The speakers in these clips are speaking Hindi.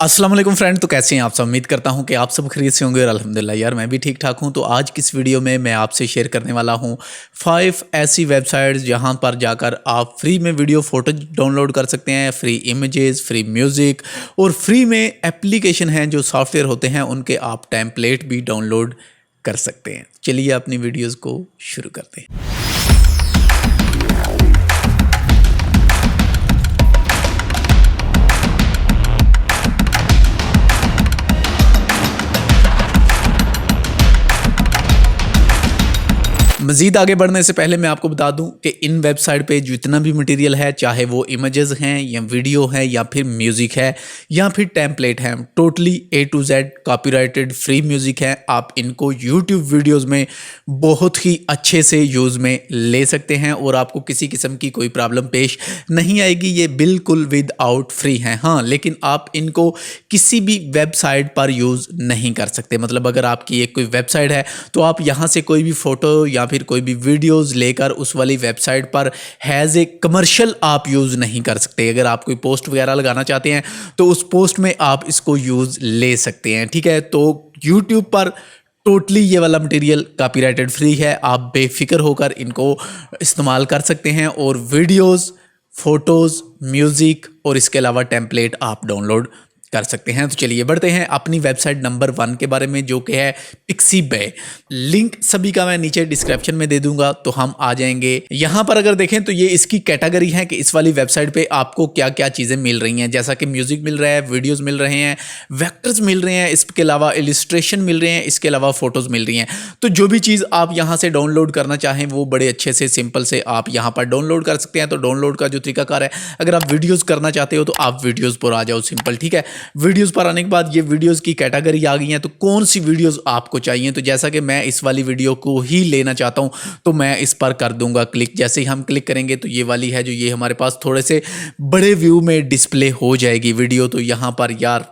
अस्सलाम वालेकुम फ्रेंड। तो कैसे हैं आप सब? उम्मीद करता हूं कि आप सब खैरियत से होंगे और अल्हम्दुलिल्लाह यार मैं भी ठीक ठाक हूं। तो आज की इस वीडियो में मैं आपसे शेयर करने वाला हूं 5 ऐसी वेबसाइट्स जहां पर जाकर आप फ्री में वीडियो फोटोज डाउनलोड कर सकते हैं, फ्री इमेजेस, फ्री म्यूज़िक और फ्री में एप्लीकेशन हैं जो सॉफ्टवेयर होते हैं उनके आप टेम्पलेट भी डाउनलोड कर सकते हैं। चलिए अपनी वीडियोज़ को शुरू करते हैं। मज़ीद आगे बढ़ने से पहले मैं आपको बता दूं कि इन वेबसाइट पे जितना भी मटेरियल है, चाहे वो इमेजेस हैं या वीडियो है या फिर म्यूज़िक है या फिर टेम्पलेट है, totally A to Z copyrighted free music है। आप इनको यूट्यूब वीडियोस में बहुत ही अच्छे से यूज़ में ले सकते हैं और आपको किसी किस्म की कोई प्रॉब्लम पेश नहीं आएगी। ये बिल्कुल विद आउट फ्री हैं। हाँ, लेकिन आप इनको किसी भी वेबसाइट पर यूज़ नहीं कर सकते। मतलब अगर आपकी एक कोई वेबसाइट है तो आप यहाँ से कोई भी फ़ोटो या फिर कोई भी वीडियोस लेकर उस वाली वेबसाइट पर हैज़ ए कमर्शियल आप यूज़ नहीं कर सकते। अगर आप कोई पोस्ट वगैरह लगाना चाहते हैं तो उस पोस्ट में आप इसको यूज़ ले सकते हैं, ठीक है। तो यूट्यूब पर टोटली ये वाला मटेरियल कॉपीराइटेड फ्री है। आप बेफिक्र होकर इनको इस्तेमाल कर सकते हैं और वीडियोस, फोटोज़, म्यूज़िक और इसके अलावा टेम्पलेट आप डाउनलोड कर सकते हैं। तो चलिए बढ़ते हैं अपनी वेबसाइट नंबर 1 के बारे में, जो कि है पिक्सीबे। लिंक सभी का मैं नीचे डिस्क्रिप्शन में दे दूंगा। तो हम आ जाएंगे यहाँ पर। अगर देखें तो ये इसकी कैटेगरी है कि इस वाली वेबसाइट पे आपको क्या क्या चीज़ें मिल रही हैं, जैसा कि म्यूज़िक मिल रहा है, वीडियोज़ मिल रहे हैं, वेक्टर्स मिल रहे हैं, इसके अलावा इलिस्ट्रेशन मिल रहे हैं, इसके अलावा फ़ोटोज़ मिल रही हैं। तो जो भी चीज़ आप यहाँ से डाउनलोड करना चाहें वो बड़े अच्छे से सिंपल से आप यहाँ पर डाउनलोड कर सकते हैं। तो डाउनलोड का जो तरीकाकार है, अगर आप वीडियोज़ करना चाहते हो तो आप वीडियोज़ पर आ जाओ, सिंपल, ठीक है। वीडियोस पर आने के बाद ये वीडियोस की कैटेगरी आ गई है। तो कौन सी वीडियोस आपको चाहिए, तो जैसा कि मैं इस वाली वीडियो को ही लेना चाहता हूं तो मैं इस पर कर दूंगा क्लिक। जैसे ही हम क्लिक करेंगे तो ये वाली है जो ये हमारे पास थोड़े से बड़े व्यू में डिस्प्ले हो जाएगी वीडियो। तो यहाँ पर यार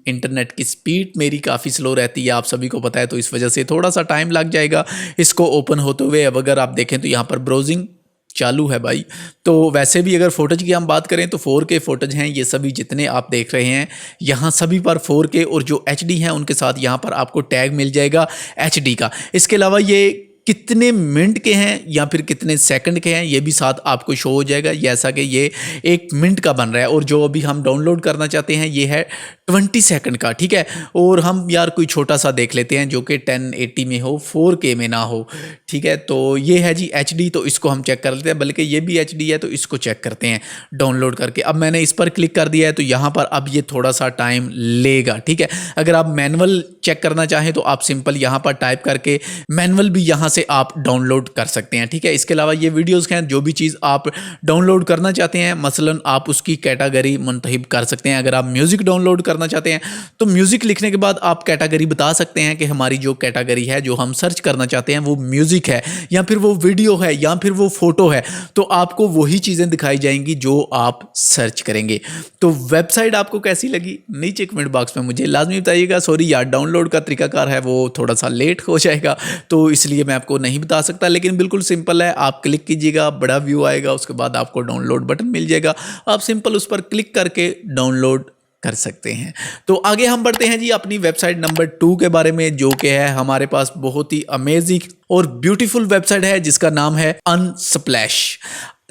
इंटरनेट की स्पीड मेरी काफ़ी स्लो रहती है, आप सभी को पता है, तो इस वजह से थोड़ा सा टाइम लग जाएगा इसको ओपन होते हुए। अब अगर आप देखें तो यहाँ पर ब्राउजिंग चालू है भाई। तो वैसे भी अगर फोटोज की हम बात करें तो 4K फोटोज हैं ये सभी जितने आप देख रहे हैं यहाँ सभी पर 4K, और जो HD हैं उनके साथ यहाँ पर आपको टैग मिल जाएगा HD का। इसके अलावा ये कितने मिनट के हैं या फिर कितने सेकंड के हैं ये भी साथ आपको शो हो जाएगा, जैसा कि ये 1 मिनट का बन रहा है। और जो अभी हम डाउनलोड करना चाहते हैं ये है 20 सेकंड का, ठीक है। और हम यार कोई छोटा सा देख लेते हैं जो कि 1080 में हो, 4K में ना हो, ठीक है। तो ये है जी HD, तो इसको हम चेक कर लेते हैं, बल्कि ये भी HD है तो इसको चेक करते हैं डाउनलोड करके। अब मैंने इस पर क्लिक कर दिया है तो यहाँ पर अब ये थोड़ा सा टाइम लेगा, ठीक है। अगर आप मैनुअल चेक करना चाहें तो आप सिंपल यहाँ पर टाइप करके मैनुअल भी यहाँ से आप डाउनलोड कर सकते हैं, ठीक है। इसके अलावा ये वीडियोस हैं, जो भी चीज़ आप डाउनलोड करना चाहते हैं मसलन आप उसकी कैटेगरी मुंतखब कर सकते हैं। अगर आप म्यूज़िक डाउनलोड करना चाहते हैं तो म्यूज़िक लिखने के बाद आप कैटेगरी बता सकते हैं कि हमारी जो कैटेगरी है जो हम सर्च करना चाहते हैं वो म्यूज़िक है या फिर वो वीडियो है या फिर वो फ़ोटो है, तो आपको वही चीज़ें दिखाई जाएंगी जो आप सर्च करेंगे। तो वेबसाइट आपको कैसी लगी नीचे कमेंट बॉक्स में मुझे लाजमी बताइएगा। सॉरी यार, डाउनलोड का तरीकाकार है वो थोड़ा सा लेट हो जाएगा तो इसलिए मैं आपको नहीं बता सकता, लेकिन बिल्कुल सिंपल है। आप क्लिक कीजिएगा, बड़ा व्यू आएगा, उसके बाद आपको डाउनलोड बटन मिल जाएगा, आप सिंपल उस पर क्लिक करके डाउनलोड कर सकते हैं। तो आगे हम बढ़ते हैं जी अपनी वेबसाइट नंबर 2 के बारे में, जो कि है हमारे पास बहुत ही अमेजिंग और ब्यूटीफुल वेबसाइट है जिसका नाम है अनस्प्लैश।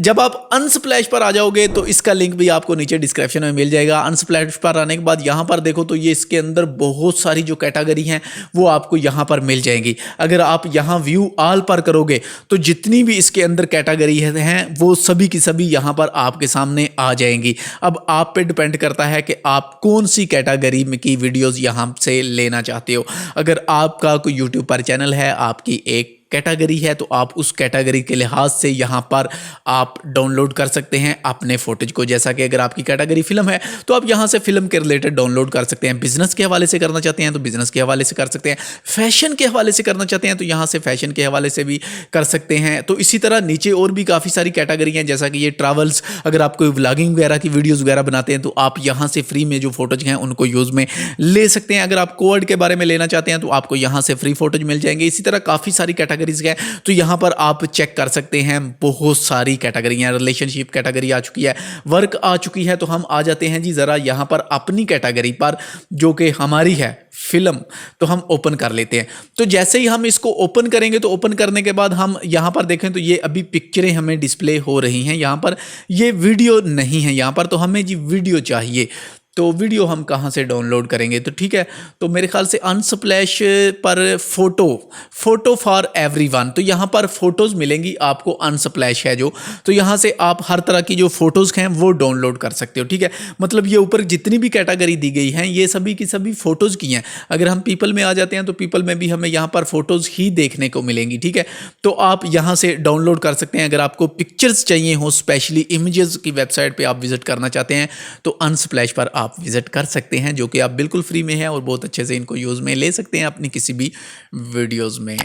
जब आप अनस्प्लैश पर आ जाओगे तो इसका लिंक भी आपको नीचे डिस्क्रिप्शन में मिल जाएगा। अनस्प्लैश पर आने के बाद यहाँ पर देखो तो ये इसके अंदर बहुत सारी जो कैटेगरी हैं वो आपको यहाँ पर मिल जाएंगी। अगर आप यहाँ व्यू ऑल पर करोगे तो जितनी भी इसके अंदर कैटेगरी हैं वो सभी की सभी यहाँ पर आपके सामने आ जाएंगी। अब आप पे डिपेंड करता है कि आप कौन सी कैटेगरी में की वीडियोज़ यहाँ से लेना चाहते हो। अगर आपका कोई यूट्यूब पर चैनल है, आपकी एक कैटेगरी है, तो आप उस कैटेगरी के लिहाज से यहाँ पर आप डाउनलोड कर सकते हैं अपने फोटेज को। जैसा कि अगर आपकी कैटेगरी फिल्म है तो आप यहाँ से फिल्म के रिलेटेड डाउनलोड कर सकते हैं। बिजनेस के हवाले से करना चाहते हैं तो बिजनेस के हवाले से कर सकते हैं। फैशन के हवाले से करना चाहते हैं तो यहाँ से फैशन के हवाले से भी कर सकते हैं। तो इसी तरह नीचे और भी काफ़ी सारी कैटेगरी हैं, जैसा कि ये ट्रैवल्स, अगर आप कोई व्लॉगिंग वगैरह की वीडियोज़ वगैरह बनाते हैं तो आप यहाँ से फ्री में जो फोटोज हैं उनको यूज़ में ले सकते हैं। अगर आप कोड के बारे में लेना चाहते हैं तो आपको यहाँ से फ्री फोटोज मिल जाएंगे। इसी तरह काफ़ी सारी कैटेगरी कैटेगरीज हैं, तो यहाँ पर आप चेक कर सकते हैं बहुत सारी कैटेगरी हैं। रिलेशनशिप कैटेगरी आ चुकी है, वर्क आ चुकी है। तो हम आ जाते हैं जी ज़रा यहाँ पर अपनी कैटेगरी पर, जो कि हमारी है फिल्म। तो हम ओपन कर लेते हैं। तो जैसे ही हम इसको ओपन करेंगे, तो ओपन करने के बाद हम यहाँ पर देखें तो ये अभी पिक्चरें हमें डिस्प्ले हो रही हैं, यहाँ पर ये वीडियो नहीं है यहाँ पर। तो हमें जी वीडियो चाहिए, तो वीडियो हम कहाँ से डाउनलोड करेंगे? तो ठीक है, तो मेरे ख्याल से अनस्प्लैश पर फ़ोटो फॉर एवरीवन, तो यहाँ पर फ़ोटोज़ मिलेंगी आपको। अनस्प्लैश है जो, तो यहाँ से आप हर तरह की जो फ़ोटोज़ हैं वो डाउनलोड कर सकते हो। ठीक है, मतलब ये ऊपर जितनी भी कैटेगरी दी गई हैं ये सभी की सभी फ़ोटोज़ की हैं। अगर हम पीपल में आ जाते हैं तो पीपल में भी हमें यहाँ पर फ़ोटोज़ ही देखने को मिलेंगी। ठीक है, तो आप यहाँ से डाउनलोड कर सकते हैं। अगर आपको पिक्चर्स चाहिए हो, स्पेशली इमेजेस की वेबसाइट पर आप विज़िट करना चाहते हैं, तो अनस्प्लैश पर आप विजिट कर सकते हैं, जो कि आप बिल्कुल फ्री में है और बहुत अच्छे से इनको यूज़ में ले सकते हैं अपनी किसी भी वीडियोस में।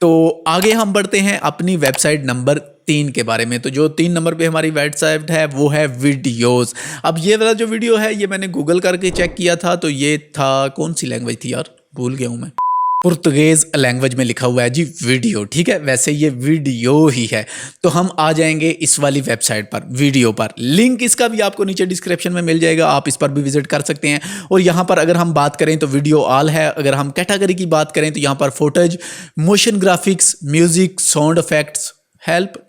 तो आगे हम बढ़ते हैं अपनी वेबसाइट नंबर 3 के बारे में। तो जो 3 नंबर पे हमारी वेबसाइट है वो है वीडियोस। अब ये वाला जो वीडियो है ये मैंने गूगल करके चेक किया था, तो ये था, कौन सी लैंग्वेज थी यार, भूल गया हूँ मैं, पुर्तगेज़ लैंग्वेज में लिखा हुआ है जी वीडियो। ठीक है, वैसे ये वीडियो ही है। तो हम आ जाएंगे इस वाली वेबसाइट पर, वीडियो पर। लिंक इसका भी आपको नीचे डिस्क्रिप्शन में मिल जाएगा, आप इस पर भी विजिट कर सकते हैं। और यहाँ पर अगर हम बात करें तो वीडियो ऑल है। अगर हम कैटेगरी की बात करें तो यहाँ पर footage, motion graphics, music, sound effects,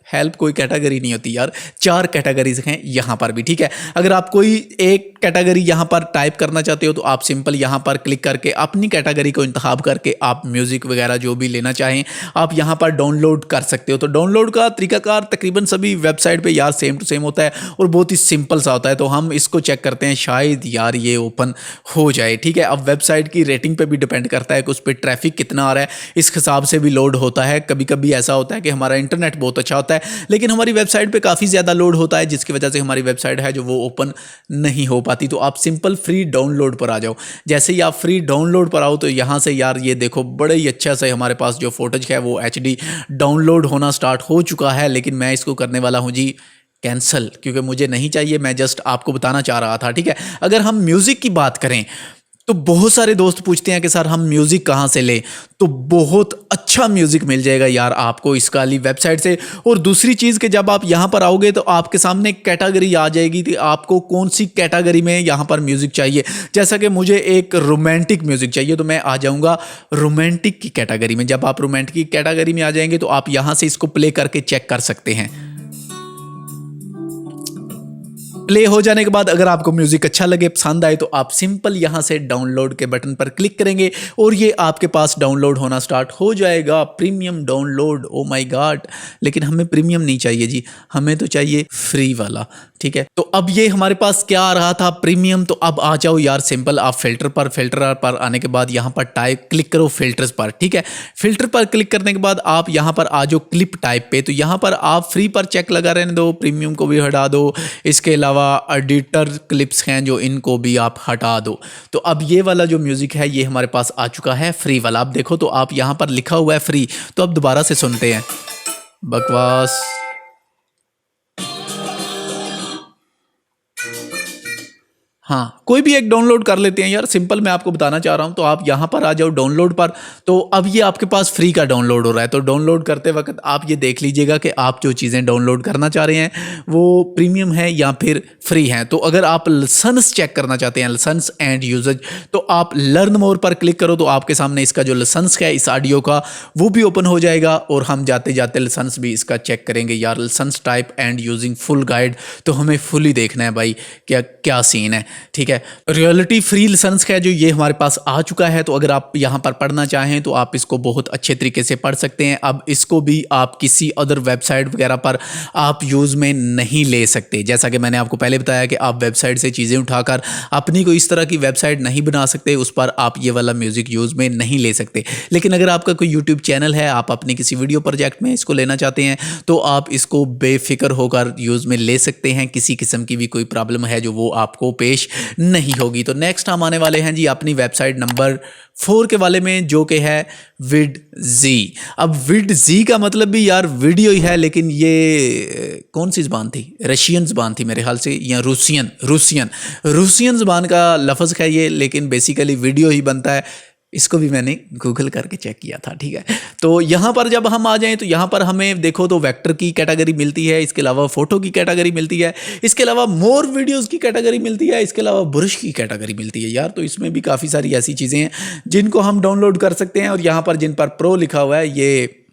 help कोई कैटेगरी नहीं होती यार, 4 कैटेगरीज हैं यहाँ पर भी। ठीक है, अगर आप कोई एक कैटेगरी यहाँ पर टाइप करना चाहते हो तो आप सिंपल यहाँ पर क्लिक करके अपनी कैटेगरी को इंतखाब करके आप म्यूज़िक वगैरह जो भी लेना चाहें आप यहाँ पर डाउनलोड कर सकते हो। तो डाउनलोड का तरीकाकार तकरीबन सभी वेबसाइट पे यार सेम टू सेम होता है और बहुत ही सिंपल सा होता है। तो हम इसको चेक करते हैं, शायद यार ये ओपन हो जाए। ठीक है, अब वेबसाइट की रेटिंग पर भी डिपेंड करता है कि उस पर ट्रैफिक कितना आ रहा है, इस हिसाब से भी लोड होता है। कभी कभी ऐसा होता है कि हमारा इंटरनेट बहुत अच्छा होता है लेकिन हमारी वेबसाइट पे काफ़ी ज़्यादा लोड होता है, जिसकी वजह से हमारी वेबसाइट है जो वो ओपन नहीं हो पाती। तो आप सिंपल फ्री डाउनलोड पर आ जाओ। जैसे ही आप फ्री डाउनलोड पर आओ तो यहाँ से यार ये देखो बड़े ही अच्छा से हमारे पास जो फोटेज है वो HD डाउनलोड होना स्टार्ट हो चुका है। लेकिन मैं इसको करने वाला हूँ जी कैंसिल, क्योंकि मुझे नहीं चाहिए, मैं जस्ट आपको बताना चाह रहा था। ठीक है, अगर हम म्यूज़िक की बात करें तो बहुत सारे दोस्त पूछते हैं कि सर हम म्यूज़िक कहाँ से लें, तो बहुत अच्छा म्यूज़िक मिल जाएगा यार आपको इस वाली वेबसाइट से। और दूसरी चीज़ कि जब आप यहाँ पर आओगे तो आपके सामने कैटेगरी आ जाएगी कि आपको कौन सी कैटेगरी में यहाँ पर म्यूज़िक चाहिए। जैसा कि मुझे एक रोमांटिक म्यूज़िक चाहिए तो मैं आ जाऊँगा रोमांटिक की कैटेगरी में। जब आप रोमांटिक की कैटेगरी में आ जाएंगे तो आप यहाँ से इसको प्ले करके चेक कर सकते हैं। प्ले हो जाने के बाद अगर आपको म्यूजिक अच्छा लगे, पसंद आए, तो आप सिंपल यहाँ से डाउनलोड के बटन पर क्लिक करेंगे और ये आपके पास डाउनलोड होना स्टार्ट हो जाएगा। Premium download, oh my God, लेकिन हमें प्रीमियम नहीं चाहिए जी, हमें तो चाहिए फ्री वाला। ठीक है, तो अब ये हमारे पास क्या आ रहा था, प्रीमियम। तो अब आ जाओ यार सिंपल आप फिल्टर पर आने के बाद यहाँ पर टाइप क्लिक करो फिल्टर्स पर। ठीक है, फिल्टर पर क्लिक करने के बाद आप यहाँ पर आ जाओ क्लिप टाइप पे। तो यहाँ पर आप फ्री पर चेक लगा रहने दो, प्रीमियम को भी हटा दो। इसके अलावा एडिटर क्लिप्स हैं जो, इनको भी आप हटा दो। तो अब ये वाला जो म्यूजिक है ये हमारे पास आ चुका है फ्री वाला। आप देखो तो आप यहाँ पर लिखा हुआ है फ्री, तो अब दोबारा से सुनते हैं। बकवास, हाँ कोई भी एक डाउनलोड कर लेते हैं यार, सिंपल मैं आपको बताना चाह रहा हूँ। तो आप यहाँ पर आ जाओ डाउनलोड पर। तो अब ये आपके पास फ्री का डाउनलोड हो रहा है। तो डाउनलोड करते वक्त आप ये देख लीजिएगा कि आप जो चीज़ें डाउनलोड करना चाह रहे हैं वो प्रीमियम है या फिर फ्री हैं। तो अगर आप लाइसेंस चेक करना चाहते हैं, लाइसेंस एंड यूजेज, तो आप लर्न मोर पर क्लिक करो। तो आपके सामने इसका जो लाइसेंस है इस ऑडियो का वो भी ओपन हो जाएगा और हम जाते जाते लाइसेंस भी इसका चेक करेंगे यार। License type and using full guide, तो हमें फुली देखना है भाई क्या क्या सीन है। ठीक है, रॉयल्टी फ्री लाइसेंस है जो ये हमारे पास आ चुका है। तो अगर आप यहाँ पर पढ़ना चाहें तो आप इसको बहुत अच्छे तरीके से पढ़ सकते हैं। अब इसको भी आप किसी अदर वेबसाइट वगैरह पर आप यूज़ में नहीं ले सकते। जैसा कि मैंने आपको पहले बताया कि आप वेबसाइट से चीज़ें उठाकर अपनी कोई इस तरह की वेबसाइट नहीं बना सकते, उस पर आप ये वाला म्यूज़िक यूज़ में नहीं ले सकते। लेकिन अगर आपका कोई यूट्यूब चैनल है, आप अपनी किसी वीडियो प्रोजेक्ट में इसको लेना चाहते हैं तो आप इसको बेफिक्र होकर यूज़ में ले सकते हैं। किसी किस्म की भी कोई प्रॉब्लम है जो वो आपको पेश नहीं होगी। तो नेक्स्ट हम आने वाले हैं जी अपनी वेबसाइट नंबर 4 के वाले में, जो कि है विड-जी। अब विड-जी का मतलब भी यार वीडियो ही है, लेकिन ये कौन सी ज़बान थी, रशियन ज़बान थी मेरे ख्याल से, या रूसियन ज़बान का लफ्ज़ है ये, लेकिन बेसिकली वीडियो ही बनता है इसको भी मैंने गूगल करके चेक किया था, ठीक है। तो यहाँ पर जब हम आ जाएं तो यहाँ पर हमें देखो तो वेक्टर की कैटेगरी मिलती है, इसके अलावा फोटो की कैटेगरी मिलती है, इसके अलावा मोर वीडियोस की कैटेगरी मिलती है, इसके अलावा ब्रश की कैटेगरी मिलती है यार। तो इसमें भी काफ़ी सारी ऐसी चीज़ें हैं जिनको हम डाउनलोड कर सकते हैं। और यहाँ पर जिन पर प्रो लिखा हुआ है ये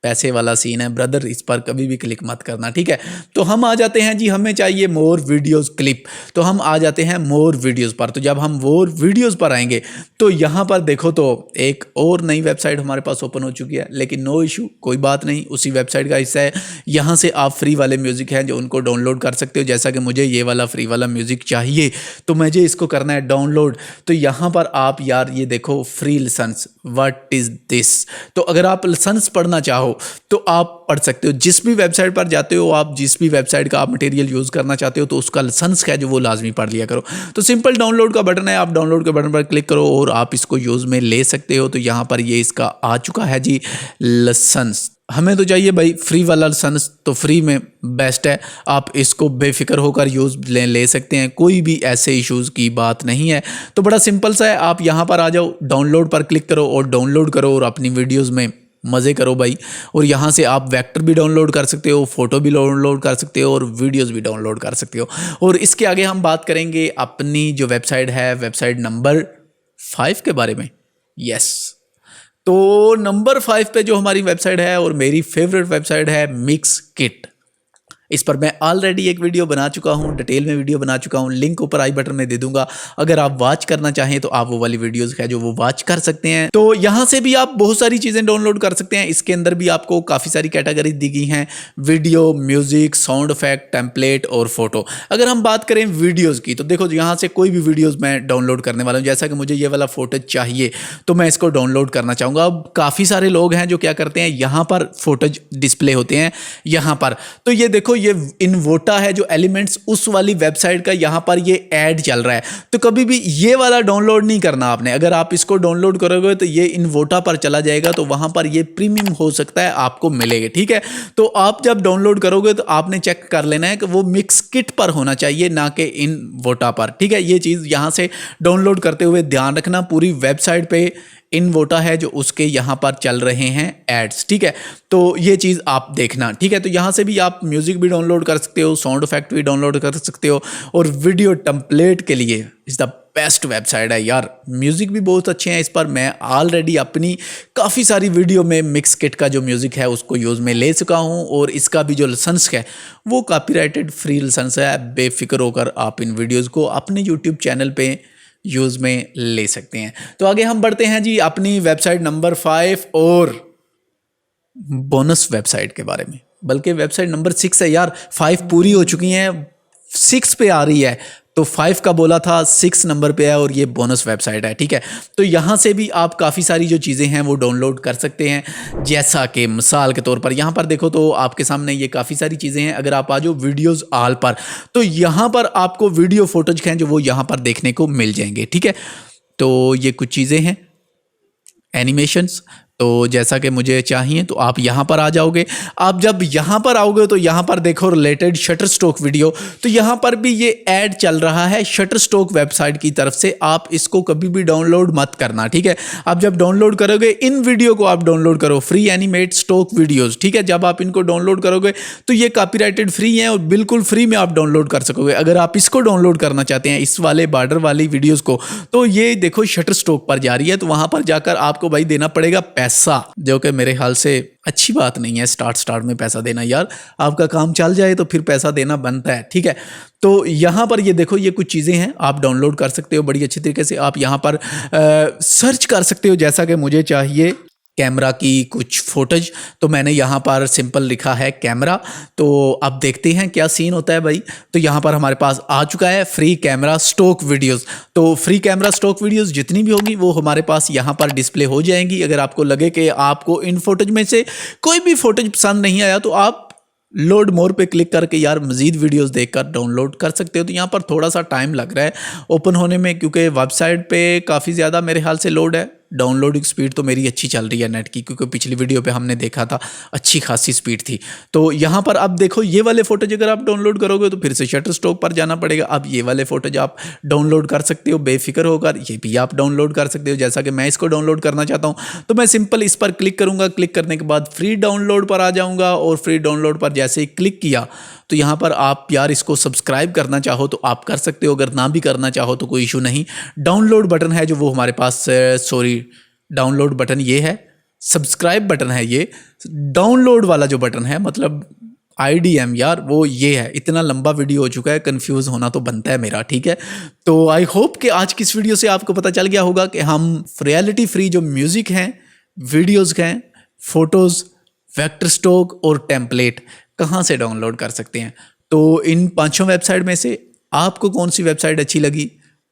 पैसे वाला सीन है ब्रदर, इस पर कभी भी क्लिक मत करना, ठीक है। तो हम आ जाते हैं जी, हमें चाहिए मोर वीडियोस क्लिप, तो हम आ जाते हैं मोर वीडियोस पर। तो जब हम मोर वीडियोस पर आएंगे तो यहाँ पर देखो तो एक और नई वेबसाइट हमारे पास ओपन हो चुकी है, लेकिन नो इशू, कोई बात नहीं, उसी वेबसाइट का हिस्सा है। यहाँ से आप फ्री वाले म्यूज़िक हैं जो उनको डाउनलोड कर सकते हो। जैसा कि मुझे ये वाला फ्री वाला म्यूज़िक चाहिए तो मुझे इसको करना है डाउनलोड। तो यहाँ पर आप यार ये देखो free lessons, what is this. तो अगर आप लेसन्स पढ़ना चाहो तो आप पढ़ सकते हो। जिस भी वेबसाइट पर जाते हो आप, जिस भी वेबसाइट का आप मटेरियल यूज़ करना चाहते हो तो उसका लेसन्स है जो वो लाजमी पढ़ लिया करो। तो सिंपल डाउनलोड का बटन है, आप डाउनलोड के बटन पर क्लिक करो और आप इसको यूज़ में ले सकते हो। तो यहाँ पर ये इसका आ चुका है जी लेसन्स। हमें तो चाहिए भाई फ्री वाला लेसन्स, तो फ्री में बेस्ट है, आप इसको बेफिक्र होकर यूज़ ले सकते हैं, कोई भी ऐसे इश्यूज़ की बात नहीं है। तो बड़ा सिंपल सा है, आप यहाँ पर आ जाओ, डाउनलोड पर क्लिक करो और डाउनलोड करो और अपनी वीडियोज़ में मज़े करो भाई। और यहाँ से आप वेक्टर भी डाउनलोड कर सकते हो, फोटो भी डाउनलोड कर सकते हो और वीडियोस भी डाउनलोड कर सकते हो। और इसके आगे हम बात करेंगे अपनी जो वेबसाइट है, वेबसाइट नंबर 5 के बारे में। यस, तो नंबर 5 पे जो हमारी वेबसाइट है और मेरी फेवरेट वेबसाइट है मिक्स किट। इस पर मैं ऑलरेडी एक वीडियो बना चुका हूँ, डिटेल में वीडियो बना चुका हूँ, लिंक ऊपर आई बटन में दे दूंगा। अगर आप वॉच करना चाहें तो आप वो वाली वीडियोस है जो वो वॉच कर सकते हैं। तो यहाँ से भी आप बहुत सारी चीज़ें डाउनलोड कर सकते हैं। इसके अंदर भी आपको काफ़ी सारी कैटेगरी दी गई हैं, video, music, sound effect, template और फोटो। अगर हम बात करें वीडियोज़ की तो देखो यहाँ से कोई भी वीडियोज़ मैं डाउनलोड करने वाला हूँ। जैसा कि मुझे ये वाला फोटोज चाहिए तो मैं इसको डाउनलोड करना चाहूँगा। अब काफ़ी सारे लोग हैं जो क्या करते हैं, यहाँ पर फोटोज डिस्प्ले होते हैं यहाँ पर। तो ये देखो ये इनवोटा है जो एलिमेंट्स उस वाली वेबसाइट का, यहाँ पर ये ऐड चल रहा है। तो कभी भी ये वाला डाउनलोड नहीं करना आपने। अगर आप इसको डाउनलोड करोगे तो ये इनवोटा पर चला जाएगा, तो वहाँ पर ये प्रीमियम हो सकता है आपको मिलेगा, ठीक है। तो आप जब डाउनलोड करोगे तो आपने चेक कर लेना है कि वो मिक्स किट पर होना चाहिए, ना कि इनवोटा पर, ठीक है। ये चीज़ यहाँ से डाउनलोड करते हुए ध्यान रखना। पूरी वेबसाइट पे इनवोटा है जो उसके यहाँ पर चल रहे हैं एड्स, ठीक है। तो ये चीज़ आप देखना, ठीक है। तो यहाँ से भी आप म्यूज़िक भी डाउनलोड कर सकते हो, साउंड इफेक्ट भी डाउनलोड कर सकते हो और वीडियो टेम्पलेट के लिए इज़ द बेस्ट वेबसाइट है यार। म्यूज़िक भी बहुत अच्छे हैं इस पर। मैं ऑलरेडी अपनी काफ़ी सारी वीडियो में मिक्स किट का जो म्यूज़िक है उसको यूज़ में ले चुका हूँ और इसका भी जो लाइसेंस है वो कॉपीराइटेड फ्री लाइसेंस है। बेफिक्र होकर आप इन वीडियोज़ को अपने यूट्यूब चैनल पर यूज़ में ले सकते हैं। तो आगे हम बढ़ते हैं जी अपनी वेबसाइट नंबर 5 और बोनस वेबसाइट के बारे में। बल्कि वेबसाइट नंबर 6 है यार, 5 पूरी हो चुकी हैं, 6 पे आ रही है। तो 5 का बोला था, 6 नंबर पे है और ये बोनस वेबसाइट है, ठीक है। तो यहाँ से भी आप काफ़ी सारी जो चीज़ें हैं वो डाउनलोड कर सकते हैं। जैसा कि मिसाल के तौर पर यहाँ पर देखो तो आपके सामने ये काफ़ी सारी चीज़ें हैं। अगर आप आ जाओ वीडियोज़ ऑल पर तो यहाँ पर आपको वीडियो फोटोज हैं जो वो यहाँ पर देखने को मिल जाएंगे, ठीक है। तो ये कुछ चीज़ें हैं, एनिमेशंस। तो जैसा कि मुझे चाहिए तो आप यहाँ पर आ जाओगे। आप जब यहाँ पर आओगे तो यहाँ पर देखो रिलेटेड शटर स्टॉक वीडियो, तो यहाँ पर भी ये ऐड चल रहा है शटर स्टॉक वेबसाइट की तरफ से। आप इसको कभी भी डाउनलोड मत करना, ठीक है। आप जब डाउनलोड करोगे इन वीडियो को आप डाउनलोड करो, फ्री एनिमेट स्टॉक वीडियोज़, ठीक है। जब आप इनको डाउनलोड करोगे तो ये कॉपीराइटेड फ्री हैं और बिल्कुल फ्री में आप डाउनलोड कर सकोगे। अगर आप इसको डाउनलोड करना चाहते हैं, इस वाले बॉर्डर वाली वीडियोज़ को, तो ये देखो शटर स्टॉक पर जा रही है। तो वहाँ पर जाकर आपको भाई देना पड़ेगा पैसा, जो कि मेरे ख्याल से अच्छी बात नहीं है स्टार्ट में पैसा देना यार। आपका काम चल जाए तो फिर पैसा देना बनता है, ठीक है। तो यहाँ पर ये देखो ये कुछ चीज़ें हैं आप डाउनलोड कर सकते हो बड़ी अच्छी तरीके से। आप यहाँ पर सर्च कर सकते हो, जैसा कि मुझे चाहिए कैमरा की कुछ फोटोज, तो मैंने यहाँ पर सिंपल लिखा है कैमरा। तो अब देखते हैं क्या सीन होता है भाई। तो यहाँ पर हमारे पास आ चुका है फ्री कैमरा स्टॉक वीडियोस। तो फ्री कैमरा स्टॉक वीडियोस जितनी भी होगी वो हमारे पास यहाँ पर डिस्प्ले हो जाएंगी। अगर आपको लगे कि आपको इन फोटोज में से कोई भी फोटोज पसंद नहीं आया तो आप लोड मोर पे क्लिक करके यार मज़ीद वीडियोस देखकर डाउनलोड कर सकते हो। तो यहाँ पर थोड़ा सा टाइम लग रहा है ओपन होने में, क्योंकि वेबसाइट पे काफ़ी ज़्यादा मेरे ख्याल से लोड है। डाउनलोडिंग स्पीड तो मेरी अच्छी चल रही है नेट की, क्योंकि पिछली वीडियो पे हमने देखा था अच्छी खासी स्पीड थी। तो यहाँ पर अब देखो ये वाले फोटोज अगर आप डाउनलोड करोगे तो फिर से शटरस्टॉक पर जाना पड़ेगा। अब ये वाले फोटोज आप डाउनलोड कर सकते हो बेफिक्र होकर, ये भी आप डाउनलोड कर सकते हो। जैसा कि मैं इसको डाउनलोड करना चाहता हूँ तो मैं सिंपल इस पर क्लिक करूँगा, क्लिक करने के बाद फ्री डाउनलोड पर आ जाऊँगा, और फ्री डाउनलोड पर जैसे ही क्लिक किया तो यहाँ पर आप यार इसको सब्सक्राइब करना चाहो तो आप कर सकते हो, अगर ना भी करना चाहो तो कोई इशू नहीं। डाउनलोड बटन है जो वो हमारे पास, सॉरी डाउनलोड बटन ये है, सब्सक्राइब बटन है ये, डाउनलोड वाला जो बटन है मतलब IDM यार वो ये है। इतना लंबा वीडियो हो चुका है, कंफ्यूज होना तो बनता है मेरा, ठीक है। तो आई होप कि आज की इस वीडियो से आपको पता चल गया होगा कि हम रियलिटी फ्री जो म्यूज़िक हैं, वीडियोज़ हैं, फ़ोटोज़, वेक्टर स्टॉक और टेम्पलेट कहाँ से डाउनलोड कर सकते हैं। तो इन 5 वेबसाइट में से आपको कौन सी वेबसाइट अच्छी लगी,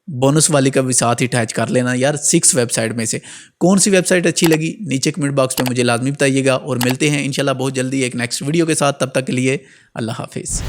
बोनस वाली का भी साथ ही अटैच कर लेना यार। 6 वेबसाइट में से कौन सी वेबसाइट अच्छी लगी नीचे कमेंट बॉक्स में मुझे लाजमी बताइएगा, और मिलते हैं इंशाल्लाह बहुत जल्दी एक नेक्स्ट वीडियो के साथ। तब तक के लिए अल्लाह हाफिज़।